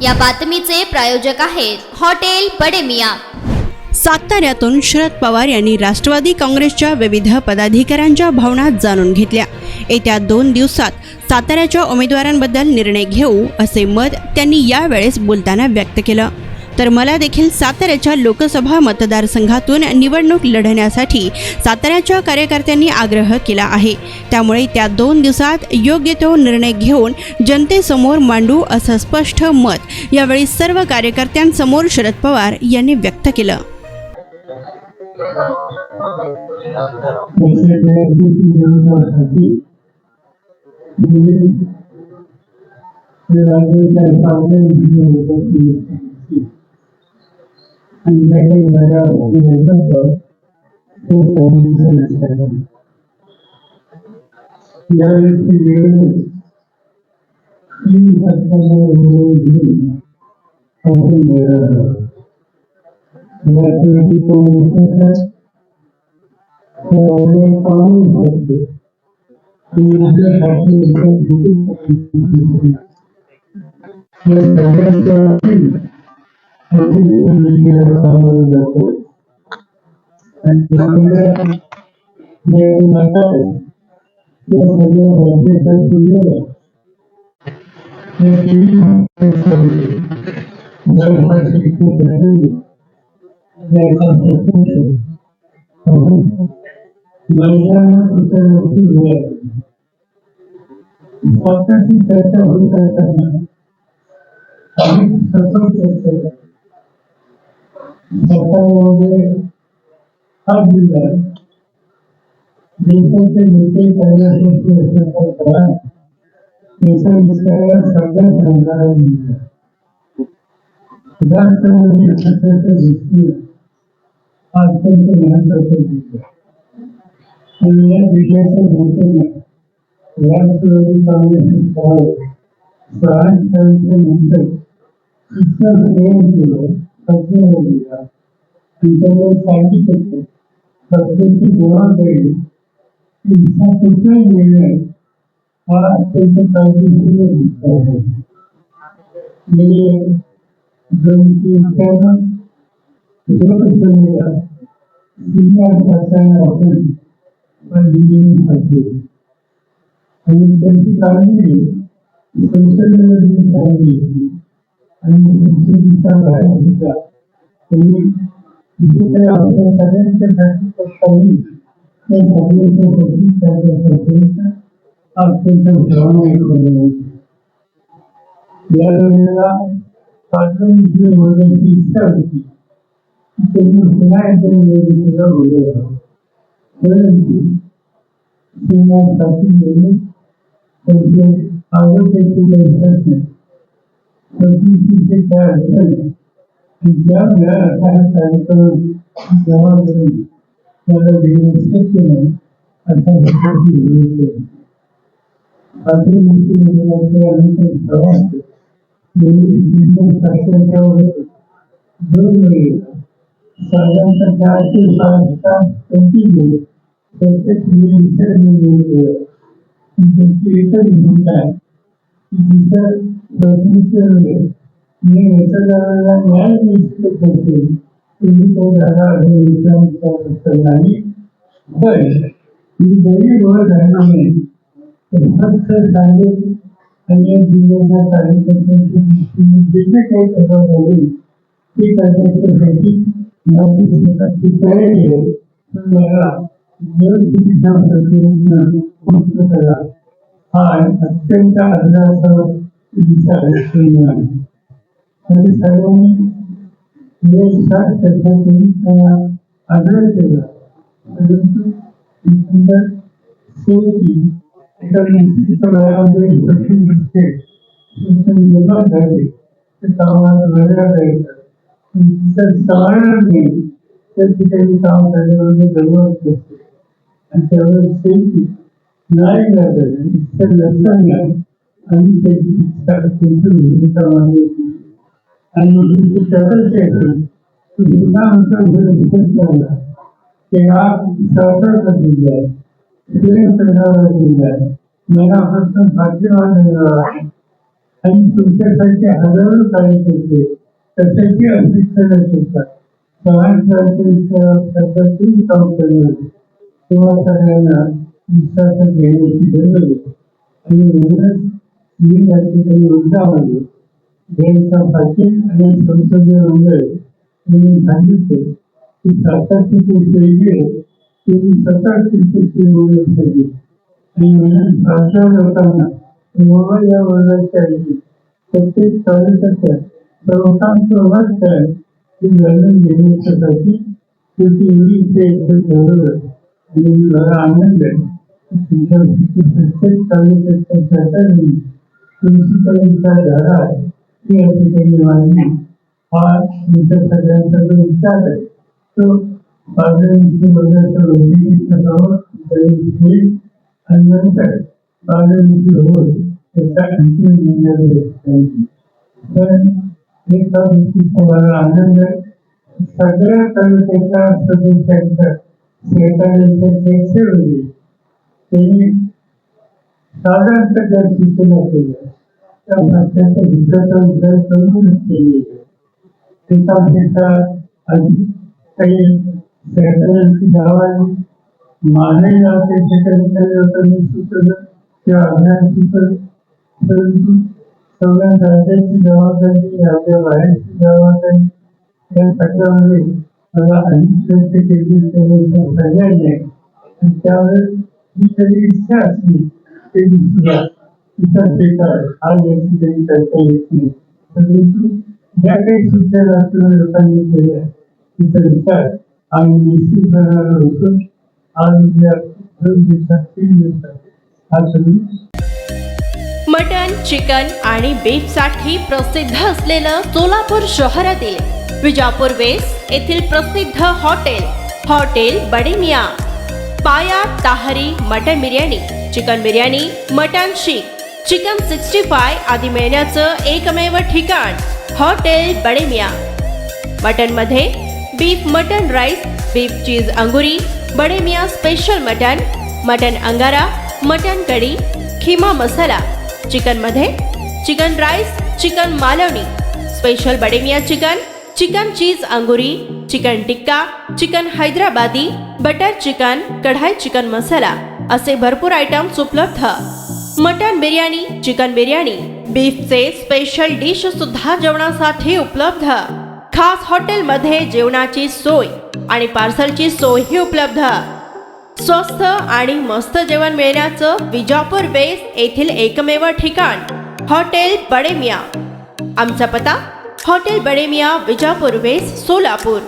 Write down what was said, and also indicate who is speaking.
Speaker 1: या बातमीचे प्रायोजक आहेत हॉटेल बडे मियां।
Speaker 2: साताऱ्यातून शरद पवार यांनी राष्ट्रवादी काँग्रेसच्या विविध पदाधिकाऱ्यांच्या भावना जाणून घेतल्या। येत्या 2 दिवसात साताऱ्याच्या उमेदवारांबद्दल निर्णय घेऊ असे मत त्यांनी यावेळेस बोलताना व्यक्त केलं। तर मला देखील साताऱ्याच्या लोकसभा मतदारसंघातून निवडणूक लढण्यासाठी साताऱ्याच्या कार्यकर्त्यांनी आग्रह केला आहे। त्यामुळे त्या 2 दिवसात योग्य तो निर्णय घेऊन जनतेसमोर मांडू असं स्पष्ट मत यावेळी सर्व कार्यकर्त्यांसमोर शरद पवार यांनी व्यक्त केलं।
Speaker 3: मेरा प्रश्न भाग्यवान आणि तुमच्यासारखे हजारो कार्यकर्ते कशाची अपेक्षा न करतात समाजकार्यातून काम करणार तेव्हा सगळ्यांना विश्वासात घेण्याची गरज होती आणि म्हणूनच मी या ठिकाणी उद्यामध्ये जयंता पाटील आणि संसदीय मंडळ यांनी सांगितले की सातारची शैली आहे ती 17 बोलत पाहिजे आणि म्हणून भाषा लोकांना किंवा या वर्गाच्या प्रत्येक कार्यकर्त्या सर्वकांचं वर्ग आहे ते जाणून घेण्यासाठी इथे ठेवलं आणि मला आनंद आहे प्रत्येक कार्यकर्त्यासाठी प्रिन्सिपलचा धडा आहे ती या ठिकाणी मांडणी हा तुमच्या सगळ्यांचा जो विचार आहे तो बाजारांची बदलाचा वैद्यकीय होईल आणि नंतर बाजारांची होईल त्याचा अंतिम निर्णय पण एक गोष्टीचा मला आनंद आहे सगळ्या तालुक्याच्या सदस्यांच्या सहकार्याच्या चर्चे होते त्यांनी साधारणतः ज्या सूचना केल्या त्या भाषाच्या हिताचा विचार करूनच केली त्याचा आधी काही सहकार्याची गावांनी माझ्याही गावाच्या ठिकाणी लोकांनी सुचवलं किंवा अभियान सुचवलं परंतु सगळ्या राज्याची जबाबदारी आपल्या बाहेरची जबाबदारी या सगळ्यामध्ये मला अनेक प्रयत्न केले पर्याय नाही आणि त्यावेळेस जी काही इच्छा असली ते दुसरा तिचा स्वीकार हा याची काही करता येत नाही परंतु ज्या काही सूचना असलेल्या लोकांनी केल्या तिचा विचार आम्ही निश्चित करणार होतो आज या 2 दिवसात 3 दिवसात हा सगळी
Speaker 4: मटन, चिकन आणि बीफसाठी प्रसिद्ध असलेलं सोलापूर शहरातील विजापूर वेस्ट येथील प्रसिद्ध हॉटेल बडे मियाँ पाया tahri mutton biryani, chicken biryani, mutton seekh, chicken 65 आदी मिळण्याचं एकमेव ठिकाण हॉटेल बडे मियाँ. मटनमध्ये beef mutton rice, beef cheese angoori, Bade Miyan special mutton angara, mutton kadhi, keema masala. चिकनमध्ये chicken rice, chicken Malvani, special Bade Miyan chicken cheese angoori, chicken tikka, chicken Hyderabadi, butter chicken, kadai chicken masala असे भरपूर आयटम्स उपलब्ध. मटन बिर्याणी, चिकन बिर्याणी, बीफचे स्पेशल डिश सुद्धा जेवणासाठी उपलब्ध. खास हॉटेलमध्ये जेवणाची सोय आणि पार्सलची सोयही उपलब्ध. स्वस्त आणि मस्त जेवण मिळण्याचं विजापूर वेस्ट येथील एकमेव ठिकाण हॉटेल बडे मियाँ. आमचा पत्ता हॉटेल बडे मियाँ, विजापूर वेस्ट, सोलापूर.